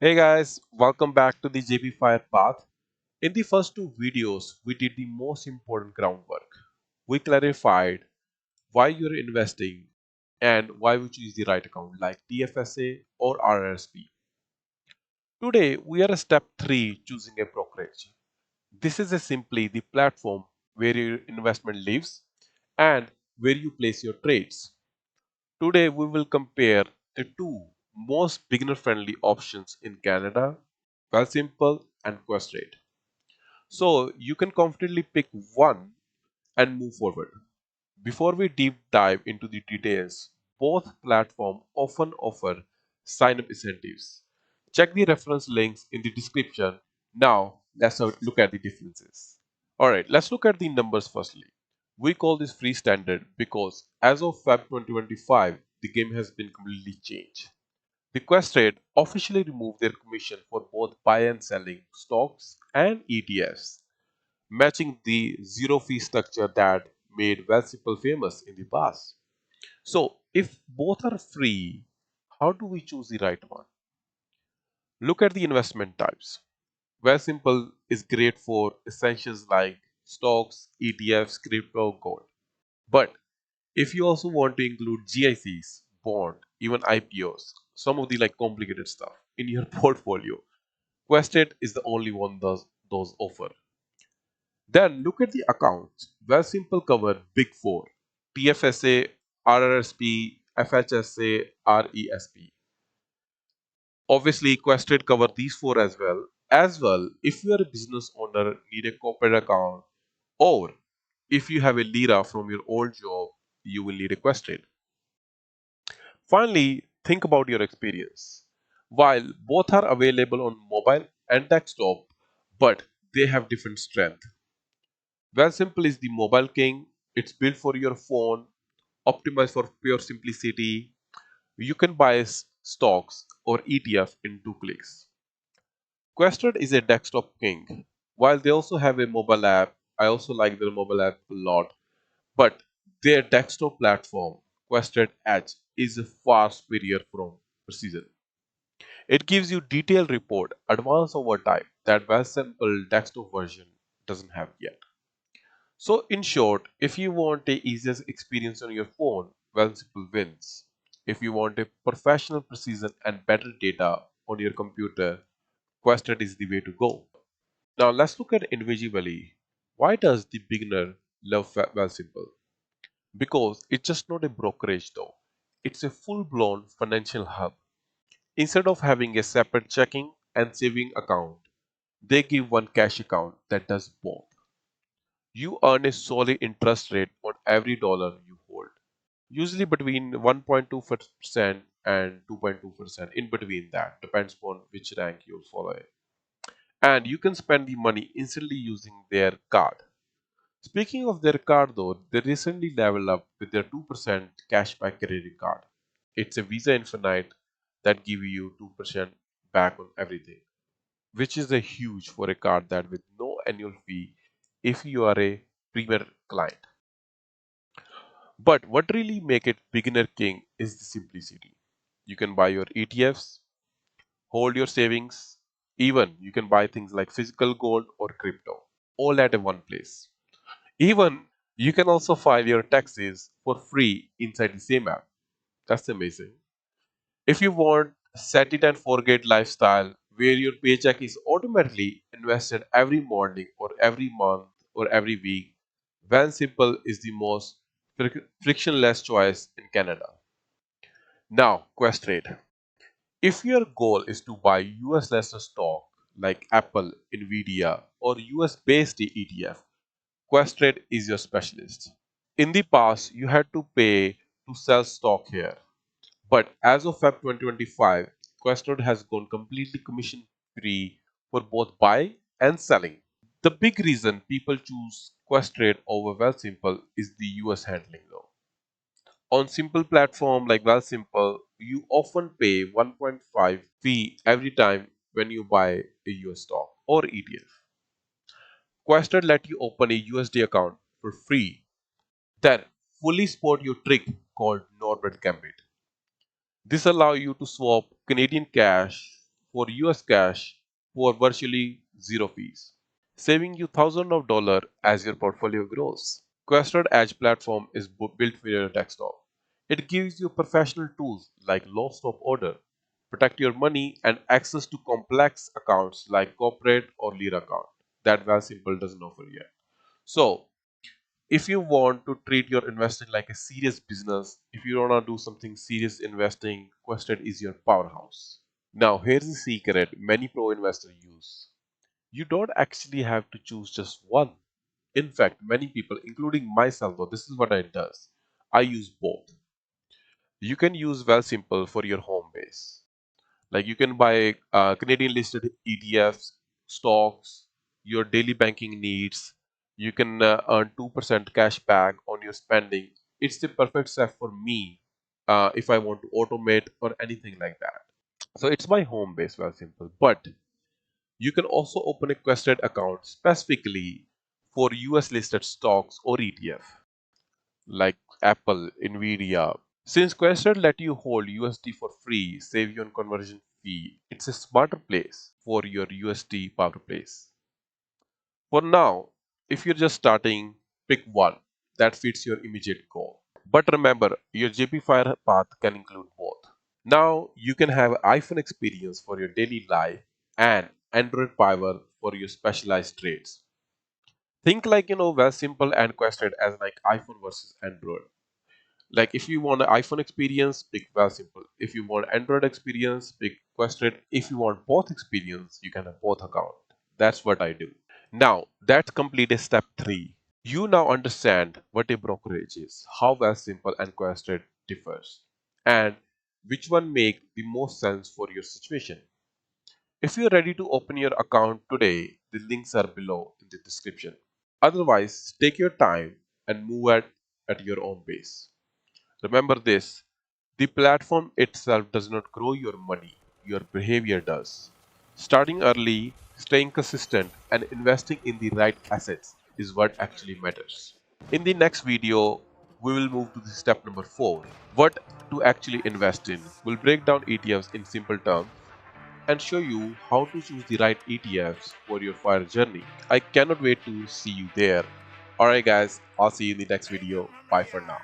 Hey guys, welcome back to the JP Fire Path. In the first two videos, we did the most important groundwork. We clarified why you're investing and why we choose the right account like TFSA or RRSP. Today, we are at step 3 choosing a brokerage. This is simply the platform where your investment lives and where you place your trades. Today, we will compare the two most beginner friendly options in Canada, Wealthsimple and Questrade. So you can confidently pick one and move forward. Before we deep dive into the details, both platforms often offer sign up incentives. Check the reference links in the description. Now, let's look at the differences. Alright, let's look at the numbers firstly. We call this free standard because as of Feb 2025, the game has been completely changed. The Questrade officially removed their commission for both buy and selling stocks and ETFs, matching the zero fee structure that made Wealthsimple famous in the past. So, if both are free, how do we choose the right one? Look at the investment types. Wealthsimple is great for essentials like stocks, ETFs, crypto, gold. But if you also want to include GICs, bond, even IPOs, some of the like complicated stuff in your portfolio, Quested is the only one those offer. Then look at the accounts. Wealthsimple cover Big Four, TFSA, RRSP, FHSA, RESP. Obviously, Quested cover these four as well. As well, if you are a business owner, need a corporate account, or if you have a lira from your old job, you will need a Quested. Finally, think about your experience. While both are available on mobile and desktop, but they have different strength. Wealthsimple is the mobile king. It's built for your phone, optimized for pure simplicity. You can buy stocks or ETF in 2 clicks. Questrade is a desktop king. While they also have a mobile app, I also like their mobile app a lot, but their desktop platform, Questrade Edge, is far superior from Precision. It gives you detailed report, advanced over time that Wealthsimple desktop version doesn't have yet. So in short, if you want a easiest experience on your phone, Wealthsimple wins. If you want a professional precision and better data on your computer, Quested is the way to go. Now let's look at individually. Why does the beginner love Wealthsimple? Because it's just not a brokerage though. It's a full-blown financial hub. Instead of having a separate checking and saving account, they give one cash account that does both. You earn a solid interest rate on every dollar you hold, usually between 1.2% and 2.2%. In between that, depends on which rank you follow. And you can spend the money instantly using their card. Speaking of their card though, they recently leveled up with their 2% cashback credit card. It's a Visa Infinite that give you 2% back on everything, which is a huge for a card that with no annual fee if you are a premier client. But what really make it beginner king is the simplicity. You can buy your ETFs, hold your savings, even you can buy things like physical gold or crypto, all at a one place. Even you can also file your taxes for free inside the same app. That's amazing. If you want set it and forget lifestyle where your paycheck is automatically invested every morning or every month or every week, Van Simple is the most frictionless choice in Canada. Now, Questrade. If your goal is to buy US listed stock like Apple, Nvidia, or US based ETF, Questrade is your specialist. In the past, you had to pay to sell stock here. But as of Feb 2025, Questrade has gone completely commission free for both buy and selling. The big reason people choose Questrade over Wealthsimple is the US handling though. On simple platform like Wealthsimple, you often pay 1.5 fee every time when you buy a US stock or ETF. Questrade let you open a USD account for free, then fully support your trick called Norbert Gambit. This allows you to swap Canadian cash for US cash for virtually zero fees, saving you thousands of dollars as your portfolio grows. Questrade Edge platform is built for your desktop. It gives you professional tools like low stop order, protect your money, and access to complex accounts like corporate or lead account that Wealthsimple doesn't offer yet. So, if you want to treat your investing like a serious business, if you want to do something serious investing, Questrade is your powerhouse. Now, here's the secret many pro investors use. You don't actually have to choose just one. In fact, many people, including myself, though, this is what I does. I use both. You can use Wealthsimple for your home base. Like you can buy Canadian listed ETFs, stocks, your daily banking needs. You can earn 2% cash back on your spending. It's the perfect set for me if I want to automate or anything like that. So it's my home base, Wealthsimple. But you can also open a Quested account specifically for US listed stocks or ETF like Apple, Nvidia. Since Quested let you hold USD for free, save you on conversion fee, it's a smarter place for your USD power place. For now, if you're just starting, pick one that fits your immediate goal. But remember, your JP Fire path can include both. Now you can have iPhone experience for your daily life and Android Power for your specialized trades. Think like Wealthsimple and Quested as like iPhone versus Android. Like if you want an iPhone experience, pick Wealthsimple. If you want Android experience, pick Questrade. If you want both experience, you can have both account. That's what I do. Now that's completed step 3. You now understand what a brokerage is, how Wealthsimple and Questrade differs, and which one make the most sense for your situation. If you're ready to open your account today, the links are below in the description. Otherwise, take your time and move at your own pace. Remember this, the platform itself does not grow your money, your behavior does. Starting early, staying consistent, and investing in the right assets is what actually matters. In the next video, we will move to the step number 4, what to actually invest in. We'll break down ETFs in simple terms and show you how to choose the right ETFs for your fire journey. I cannot wait to see you there. Alright guys, I'll see you in the next video. Bye for now.